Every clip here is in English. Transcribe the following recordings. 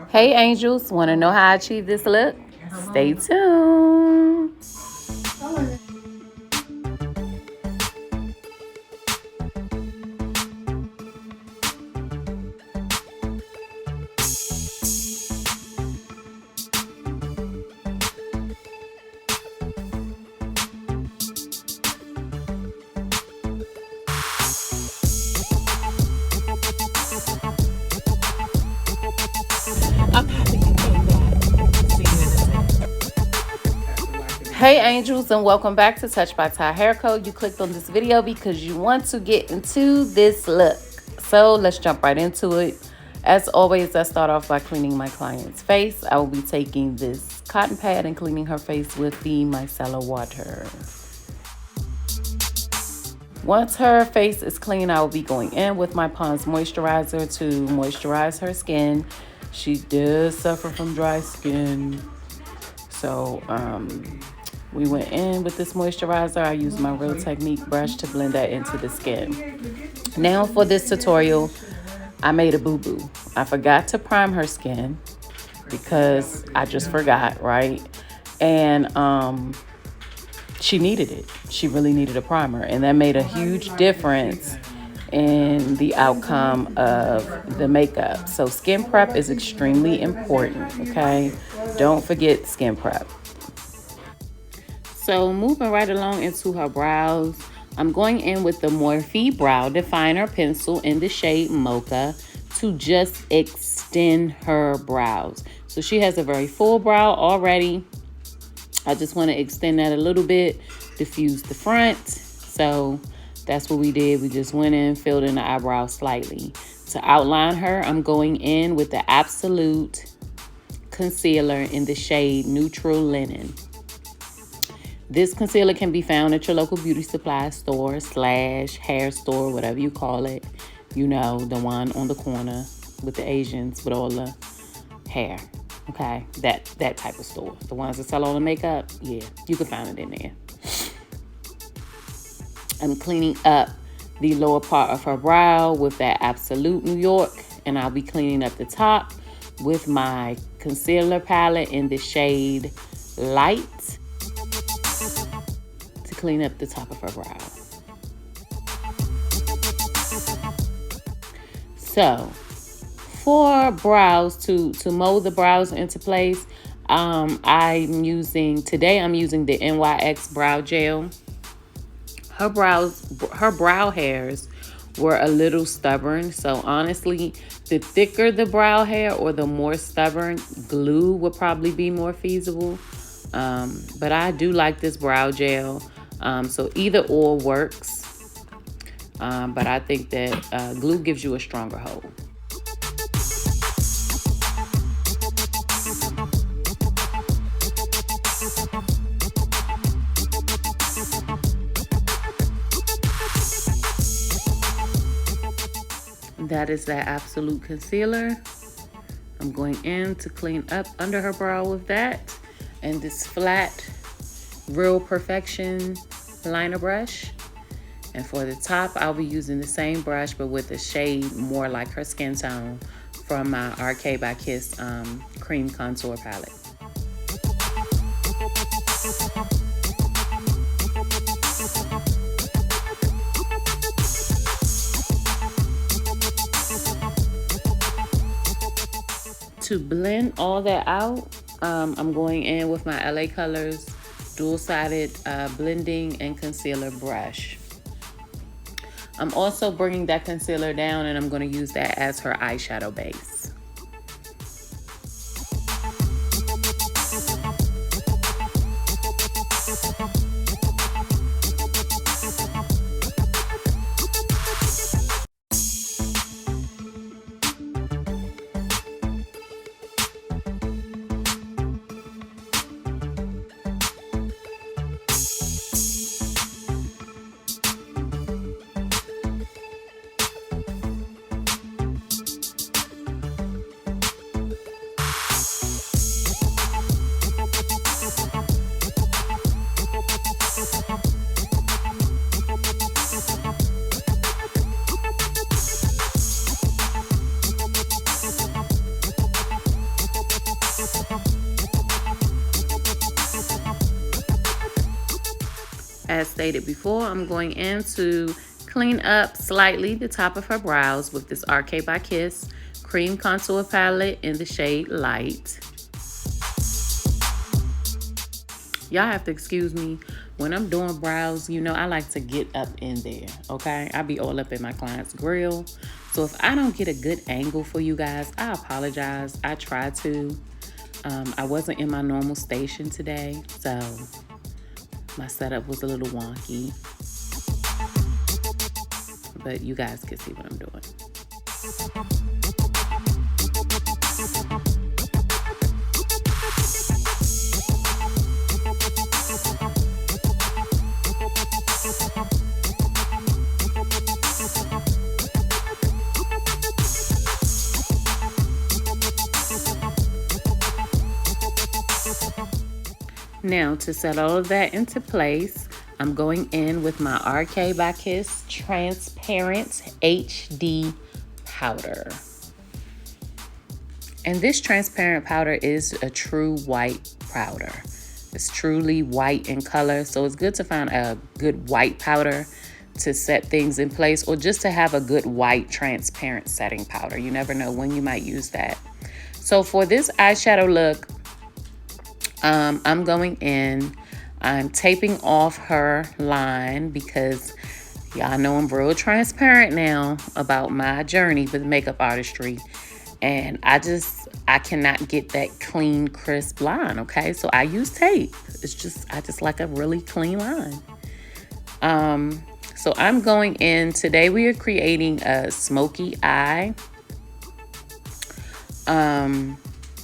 Hey angels, want to know how I achieve this look? Stay tuned. Hey angels, and welcome back to Touched by TyHairCo. You clicked on this video because you want to get into this look. So let's jump right into it. As always, I start off by cleaning my client's face. I will be taking this cotton pad and cleaning her face with the micellar water. Once her face is clean, I will be going in with my Pond's moisturizer to moisturize her skin. She does suffer from dry skin. So we went in with this moisturizer. I used my Real Technique brush to blend that into the skin. Now for this tutorial, I made a boo-boo. I forgot to prime her skin because I just forgot, right? And she needed it. She really needed a primer, and that made a huge difference in the outcome of the makeup. So skin prep is extremely important, okay? Don't forget skin prep. So moving right along into her brows, I'm going in with the Morphe Brow Definer Pencil in the shade Mocha to just extend her brows. So she has a very full brow already. I just want to extend that a little bit, diffuse the front. So that's what we did. We just went in, filled in the eyebrow slightly. To outline her, I'm going in with the Absolute Concealer in the shade Neutral Linen. This concealer can be found at your local beauty supply store / hair store, whatever you call it. You know, the one on the corner with the Asians with all the hair. Okay, that type of store. The ones that sell all the makeup, yeah, you can find it in there. I'm cleaning up the lower part of her brow with that Absolute New York, and I'll be cleaning up the top with my concealer palette in the shade Light to clean up the top of her brow. So for brows, to mold the brows into place, I'm using the NYX brow gel. Her brow hairs were a little stubborn, so honestly, the thicker the brow hair or the more stubborn, glue would probably be more feasible. But I do like this brow gel, so either or works. But I think that glue gives you a stronger hold. That is that Absolute Concealer. I'm going in to clean up under her brow with that. And this flat Real Perfection liner brush. And for the top, I'll be using the same brush, but with a shade more like her skin tone from my RK by Kiss cream contour palette. To blend all that out, I'm going in with my LA Colors dual-sided blending and concealer brush. I'm also bringing that concealer down, and I'm going to use that as her eyeshadow base. As stated before, I'm going in to clean up slightly the top of her brows with this RK by Kiss cream contour palette in the shade Light. Y'all have to excuse me. When I'm doing brows, you know, I like to get up in there, okay? I be all up in my client's grill. So if I don't get a good angle for you guys, I apologize. I try to. I wasn't in my normal station today, so my setup was a little wonky. But you guys can see what I'm doing. Now, to set all of that into place, I'm going in with my RK by Kiss Transparent HD Powder. And this transparent powder is a true white powder. It's truly white in color, so it's good to find a good white powder to set things in place, or just to have a good white transparent setting powder. You never know when you might use that. So for this eyeshadow look, I'm going in, I'm taping off her line because y'all know I'm real transparent now about my journey with makeup artistry. And I cannot get that clean, crisp line, okay? So I use tape. I just like a really clean line. So I'm going in, today we are creating a smoky eye.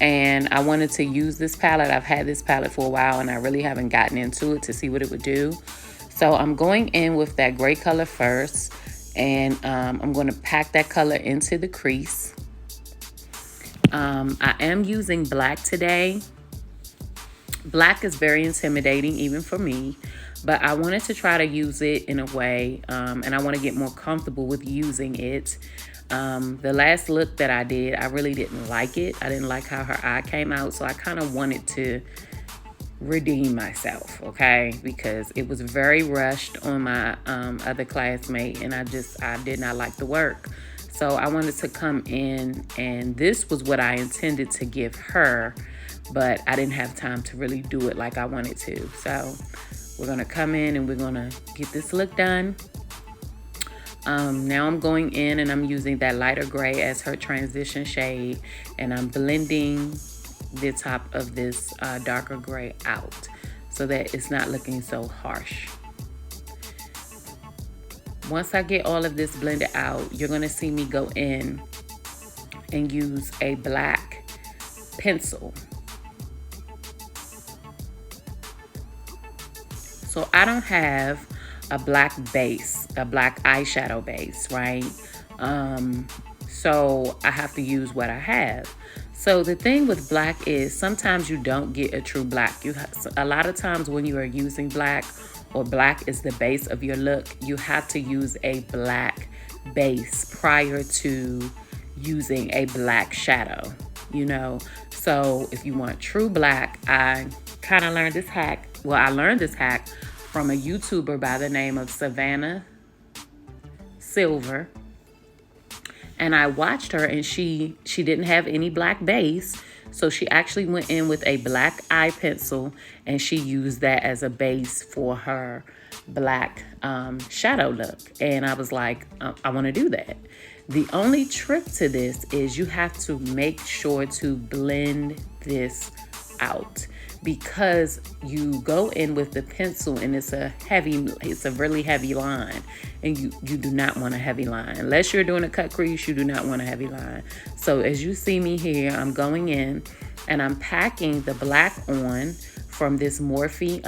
And I wanted to use this palette. I've had this palette for a while and I really haven't gotten into it to see what it would do. So I'm going in with that gray color first, and I'm going to pack that color into the crease. I am using black today. Black is very intimidating even for me, but I wanted to try to use it in a way, and I want to get more comfortable with using it. The last look that I did, I really didn't like it. I didn't like how her eye came out, so I kind of wanted to redeem myself, okay? Because it was very rushed on my other classmate, and I did not like the work. So I wanted to come in, and this was what I intended to give her, but I didn't have time to really do it like I wanted to. So we're gonna come in and we're gonna get this look done. Now I'm going in and I'm using that lighter gray as her transition shade, and I'm blending the top of this darker gray out so that it's not looking so harsh. Once I get all of this blended out, you're gonna see me go in and use a black pencil. So I don't have a black base, a black eyeshadow base, right? So I have to use what I have. So the thing with black is sometimes you don't get a true black. A lot of times when you are using black, or black is the base of your look, you have to use a black base prior to using a black shadow, you know? So if you want true black, I kind of learned this hack. Well, I learned this hack from a YouTuber by the name of Savannah Silver. And I watched her, and she didn't have any black base. So she actually went in with a black eye pencil, and she used that as a base for her black shadow look. And I was like, I want to do that. The only trick to this is you have to make sure to blend this out, because you go in with the pencil and it's a really heavy line, and you do not want a heavy line. Unless you're doing a cut crease, you do not want a heavy line. So as you see me here, I'm going in and I'm packing the black on from this Morphe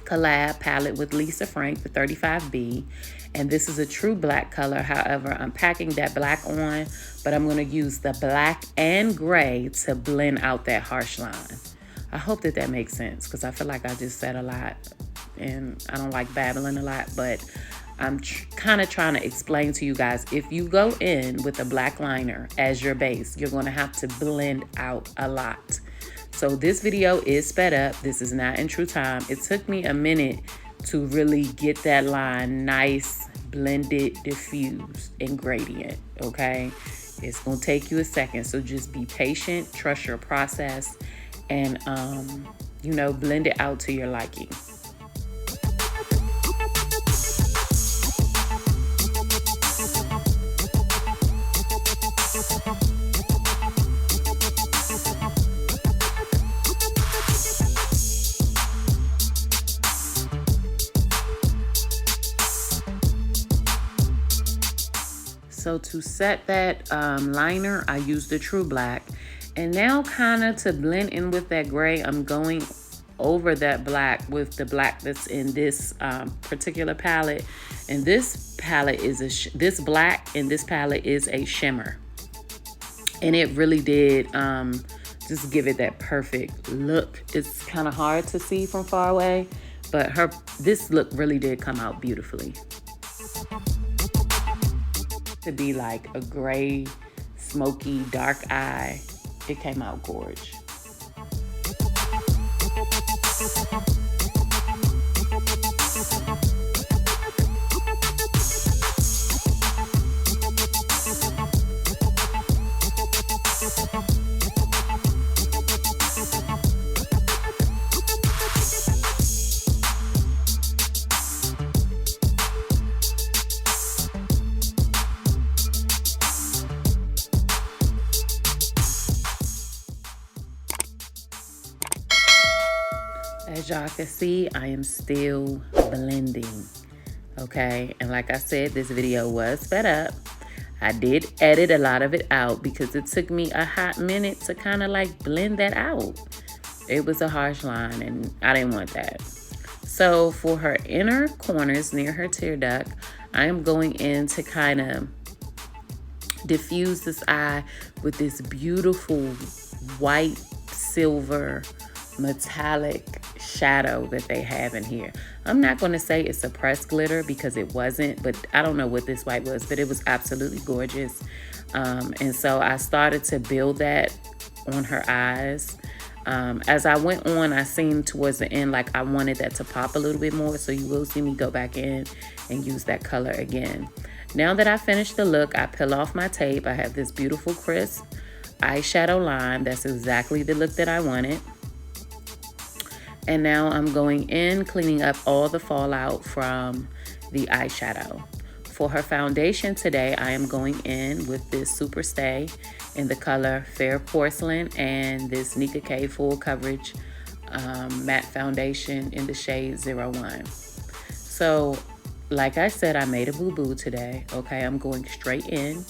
collab palette with Lisa Frank, the 35B. And this is a true black color. However, I'm packing that black on, but I'm gonna use the black and gray to blend out that harsh line. I hope that makes sense, because I feel like I just said a lot and I don't like babbling a lot, but I'm kind of trying to explain to you guys, if you go in with a black liner as your base, you're gonna have to blend out a lot. So this video is sped up. This is not in true time. It took me a minute to really get that line nice, blended, diffused, and gradient, okay? It's gonna take you a second, so just be patient, trust your process, and you know, blend it out to your liking. So to set that liner, I used the True Black. And now kind of to blend in with that gray, I'm going over that black with the black that's in this particular palette. And this palette is this black in this palette is a shimmer. And it really did just give it that perfect look. It's kind of hard to see from far away, but this look really did come out beautifully. To be like a gray, smoky, dark eye, it came out gorgeous. As y'all can see, I am still blending, okay? And like I said, this video was sped up. I did edit a lot of it out because it took me a hot minute to kind of like blend that out. It was a harsh line and I didn't want that. So for her inner corners near her tear duct, I am going in to kind of diffuse this eye with this beautiful white, silver, metallic shadow that they have in here. I'm not going to say it's a pressed glitter because it wasn't, but I don't know what this white was, but it was absolutely gorgeous. And so I started to build that on her eyes. As I went on, I seemed towards the end like I wanted that to pop a little bit more, so you will see me go back in and use that color again. Now that I finished the look, I peel off my tape. I have this beautiful crisp eyeshadow line. That's exactly the look that I wanted. And now I'm going in, cleaning up all the fallout from the eyeshadow. For her foundation today, I am going in with this Super Stay in the color Fair Porcelain and this Nika K Full Coverage matte foundation in the shade 01. So, like I said, I made a boo-boo today, okay? I'm going straight in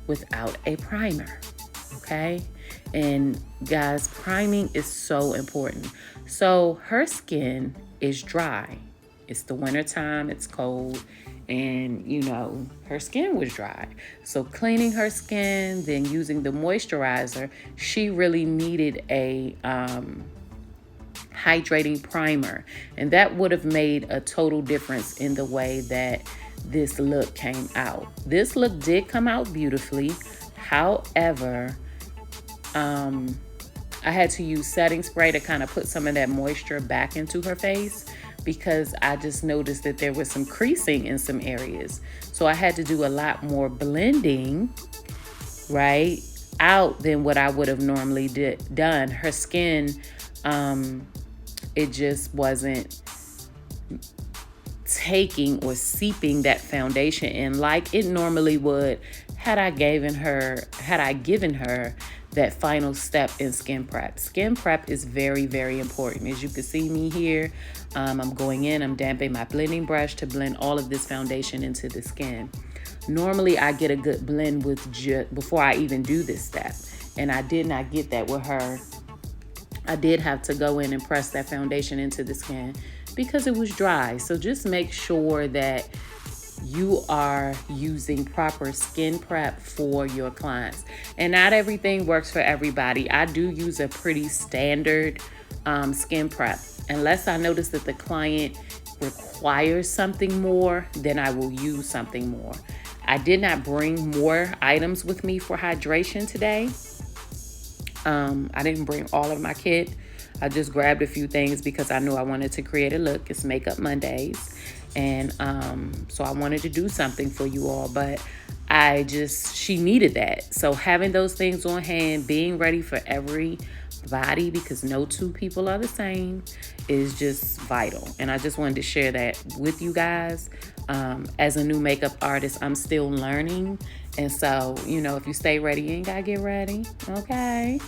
without a primer, okay? And guys, priming is so important. So her skin is dry. It's the winter time, it's cold, and you know, her skin was dry. So cleaning her skin, then using the moisturizer, she really needed a hydrating primer. And that would have made a total difference in the way that this look came out. This look did come out beautifully. However, I had to use setting spray to kind of put some of that moisture back into her face because I just noticed that there was some creasing in some areas. So I had to do a lot more blending, right, out than what I would have normally done. Her skin, it just wasn't taking or seeping that foundation in like it normally would had I given her that final step in skin prep. Skin prep is very, very important. As you can see me here, I'm going in, I'm damping my blending brush to blend all of this foundation into the skin. Normally, I get a good blend with before I even do this step, and I did not get that with her. I did have to go in and press that foundation into the skin because it was dry. So just make sure that you are using proper skin prep for your clients. And not everything works for everybody. I do use a pretty standard skin prep. Unless I notice that the client requires something more, then I will use something more. I did not bring more items with me for hydration today. I didn't bring all of my kit. I just grabbed a few things because I knew I wanted to create a look. It's Makeup Mondays. And so I wanted to do something for you all, but she needed that. So having those things on hand, being ready for everybody, because no two people are the same, is just vital. And I just wanted to share that with you guys. As a new makeup artist, I'm still learning. And so, if you stay ready, you ain't gotta get ready. Okay.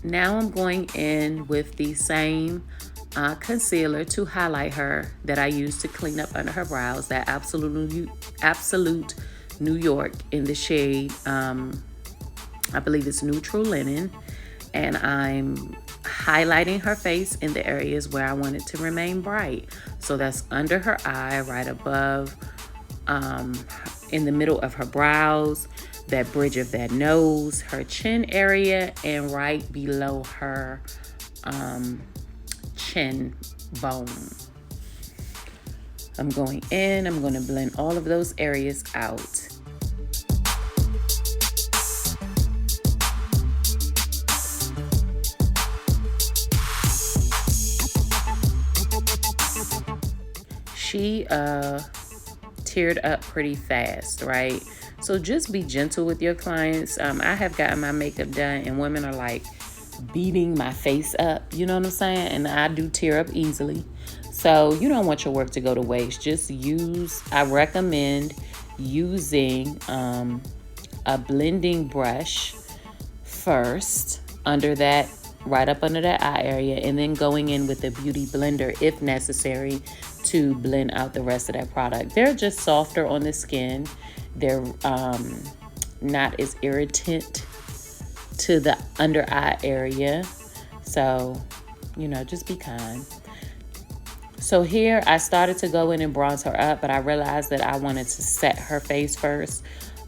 Now I'm going in with the same concealer to highlight her that I used to clean up under her brows, that Absolute New York in the shade, I believe it's Neutral Linen. And I'm highlighting her face in the areas where I want it to remain bright. So that's under her eye, right above, in the middle of her brows, that bridge of that nose, her chin area, and right below her chin bone. I'm going to blend all of those areas out. She teared up pretty fast, right? So just be gentle with your clients. I have gotten my makeup done and women are like beating my face up, you know what I'm saying? And I do tear up easily. So you don't want your work to go to waste. I recommend using a blending brush first right up under that eye area, and then going in with a beauty blender if necessary to blend out the rest of that product. They're just softer on the skin. They're not as irritant to the under eye area. So, just be kind. So here I started to go in and bronze her up, but I realized that I wanted to set her face first.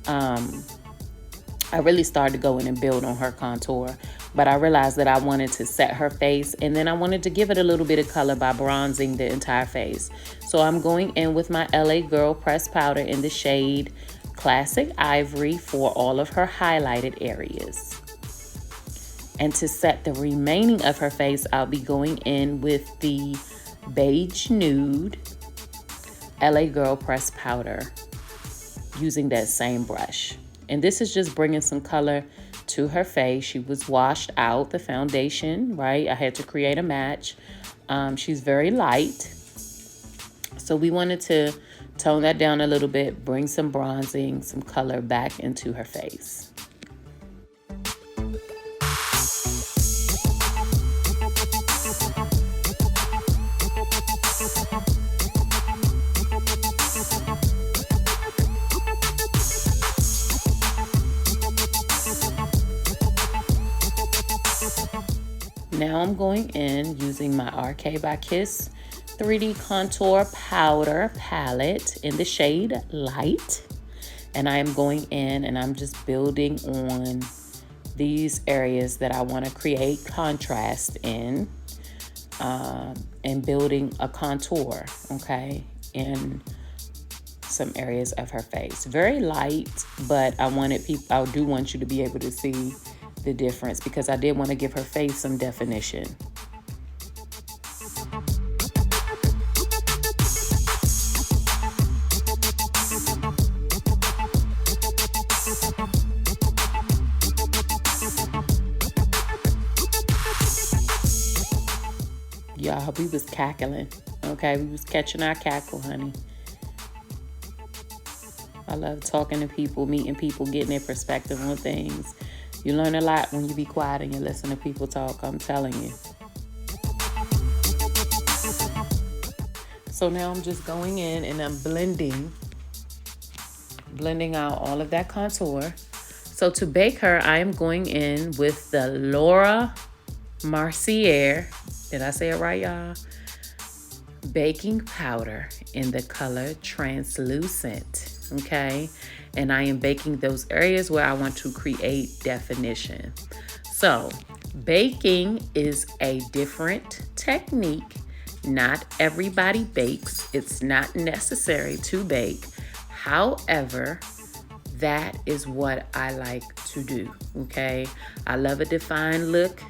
I really started to go in and build on her contour, but I realized that I wanted to set her face, and then I wanted to give it a little bit of color by bronzing the entire face. So I'm going in with my LA Girl pressed powder in the shade Classic Ivory for all of her highlighted areas. And to set the remaining of her face, I'll be going in with the Beige Nude LA Girl pressed powder using that same brush. And this is just bringing some color to her face. She was washed out, the foundation, right? I had to create a match. She's very light. So we wanted to tone that down a little bit, bring some bronzing, some color back into her face. Now I'm going in using my RK by Kiss 3D Contour Powder Palette in the shade Light. And I am going in and I'm just building on these areas that I want to create contrast in, and building a contour, okay, in some areas of her face. Very light, but I do want you to be able to see the difference because I did want to give her face some definition. Y'all, we was cackling, okay? We was catching our cackle, honey. I love talking to people, meeting people, getting their perspective on things. You learn a lot when you be quiet and you listen to people talk, I'm telling you. So now I'm just going in and I'm blending out all of that contour. So to bake her, I am going in with the Laura Mercier, did I say it right, y'all? Baking powder in the color Translucent, okay? And I am baking those areas where I want to create definition. So baking is a different technique. Not everybody bakes. It's not necessary to bake. However, That is what I like to do, okay? I love a defined look,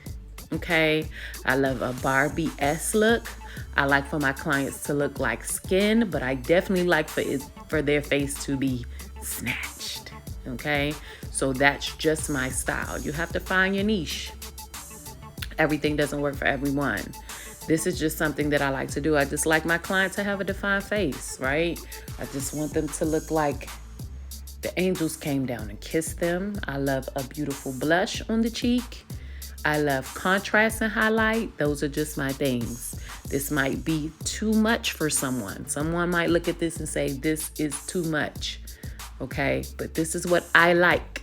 okay? I love a Barbie-esque look. I like for my clients to look like skin, but I definitely like for their face to be snatched, okay? So that's just my style. You have to find your niche. Everything doesn't work for everyone. This is just something that I like to do. I just like my client to have a defined face, right? I just want them to look like the angels came down and kissed them. I love a beautiful blush on the cheek. I love contrast and highlight. Those are just my things. This might be too much for someone. Someone might look at this and say, this is too much, okay? But this is what I like.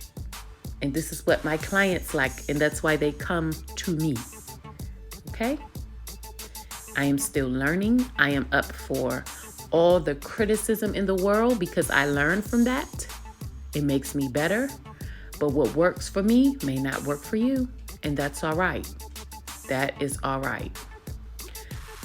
And this is what my clients like. And that's why they come to me, okay? I am still learning. I am up for all the criticism in the world because I learn from that. It makes me better. But what works for me may not work for you. And that's all right. That is all right.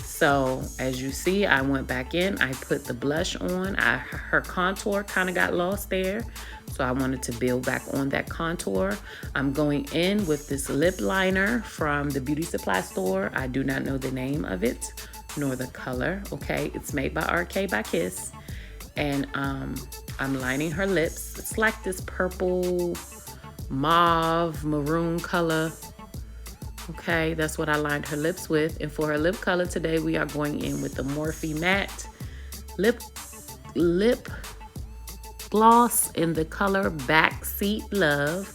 So as you see, I went back in. I put the blush on. Her contour kind of got lost there. So I wanted to build back on that contour. I'm going in with this lip liner from the beauty supply store. I do not know the name of it, nor the color, okay? It's made by RK by Kiss. And I'm lining her lips. It's like this purple, mauve, maroon color. Okay, that's what I lined her lips with. And for her lip color today, we are going in with the Morphe Matte Lip Gloss in the color Backseat Love.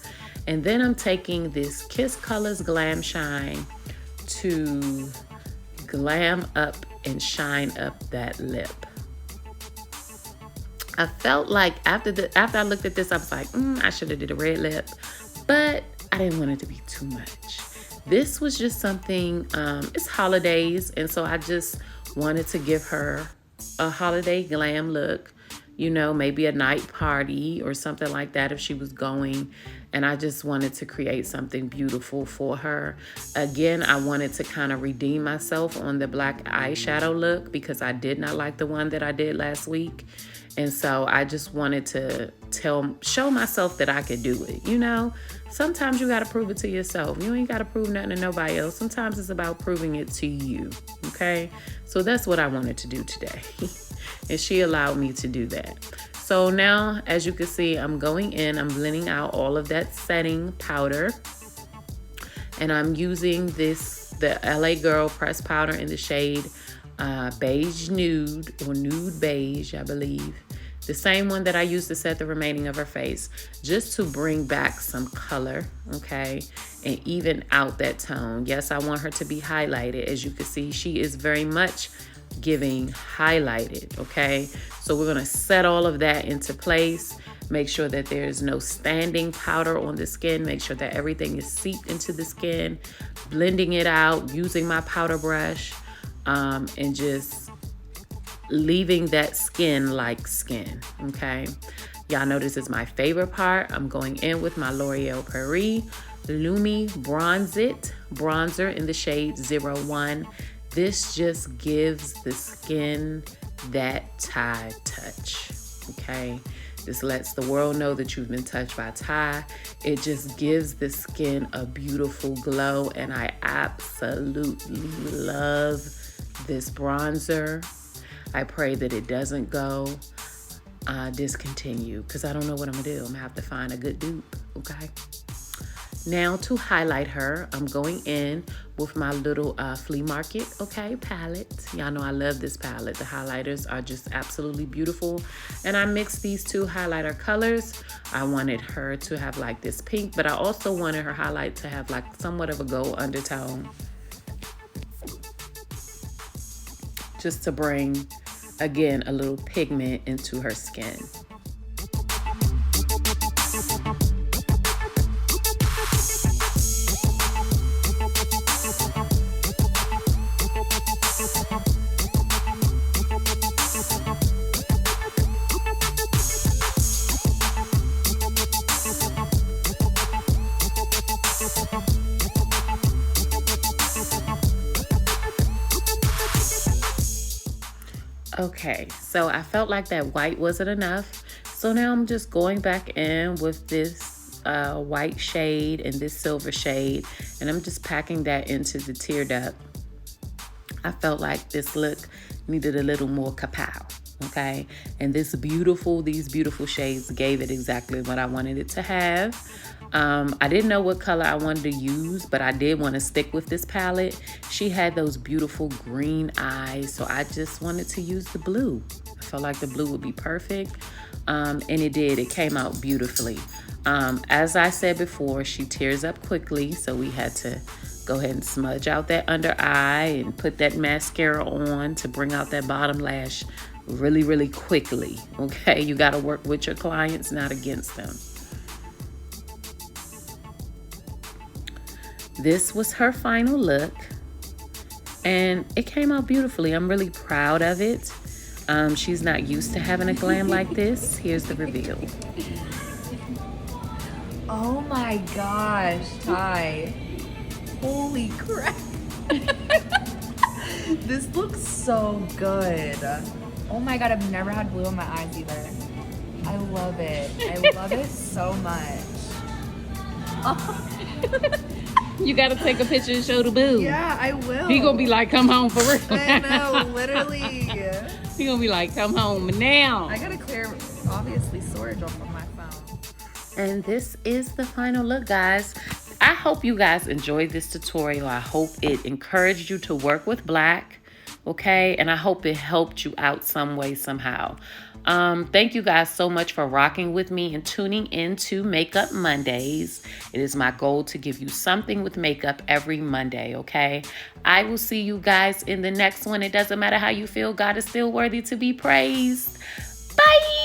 And then I'm taking this Kiss Colors Glam Shine to glam up and shine up that lip. I felt like after I looked at this, I was like, I should have did a red lip, but I didn't want it to be too much. This was just something, it's holidays, and so I just wanted to give her a holiday glam look, you know, maybe a night party or something like that if she was going. And I just wanted to create something beautiful for her. Again, I wanted to kind of redeem myself on the black eyeshadow look because I did not like the one that I did last week. And so I just wanted to show myself that I could do it. You know, sometimes you got to prove it to yourself. You ain't got to prove nothing to nobody else. Sometimes it's about proving it to you. Okay. So that's what I wanted to do today. And she allowed me to do that. So now, as you can see, I'm going in, I'm blending out all of that setting powder. And I'm using the LA Girl pressed powder in the shade beige nude or nude beige, I believe. The same one that I used to set the remaining of her face, just to bring back some color, okay, and even out that tone. Yes, I want her to be highlighted. As you can see, she is very much giving highlighted, okay? So we're gonna set all of that into place. Make sure that there's no standing powder on the skin. Make sure that everything is seeped into the skin. Blending it out, using my powder brush, and just leaving that skin like skin, okay? Y'all know this is my favorite part. I'm going in with my L'Oreal Paris Lumi bronzer in the shade 01. This just gives the skin that Ty touch, okay? This lets the world know that you've been touched by Ty. It just gives the skin a beautiful glow, and I absolutely love this bronzer. I pray that it doesn't go discontinue, because I don't know what I'm gonna do. I'm gonna have to find a good dupe, okay? Now to highlight her, I'm going in with my little flea market, okay, palette. Y'all know I love this palette. The highlighters are just absolutely beautiful. And I mixed these two highlighter colors. I wanted her to have like this pink, but I also wanted her highlight to have like somewhat of a gold undertone. Just to bring, again, a little pigment into her skin. Okay, so I felt like that white wasn't enough, So now I'm just going back in with this white shade and this silver shade, and I'm just packing that into the tear duct. I felt like this look needed a little more kapow, okay? And these beautiful shades gave it exactly what I wanted it to have. I didn't know what color I wanted to use, but I did want to stick with this palette. She had those beautiful green eyes, so I just wanted to use the blue. I felt like the blue would be perfect, and it did. It came out beautifully. As I said before, she tears up quickly, so we had to go ahead and smudge out that under eye and put that mascara on to bring out that bottom lash really, really quickly, okay? You got to work with your clients, not against them. This was her final look, and it came out beautifully. I'm really proud of it. She's not used to having a glam like this. Here's the reveal. Oh my gosh, Ty. Holy crap. This looks so good. Oh my God, I've never had blue in my eyes either. I love it. I love it so much. Oh. You gotta take a picture and show the boo. Yeah, I will. He gonna be like, come home for real. I know, literally. He gonna be like, come home now. I gotta clear, obviously, storage off of my phone. And this is the final look, guys. I hope you guys enjoyed this tutorial. I hope it encouraged you to work with black, okay? And I hope it helped you out some way, somehow. Thank you guys so much for rocking with me and tuning into Makeup Mondays. It is my goal to give you something with makeup every Monday, okay? I will see you guys in the next one. It doesn't matter how you feel. God is still worthy to be praised. Bye!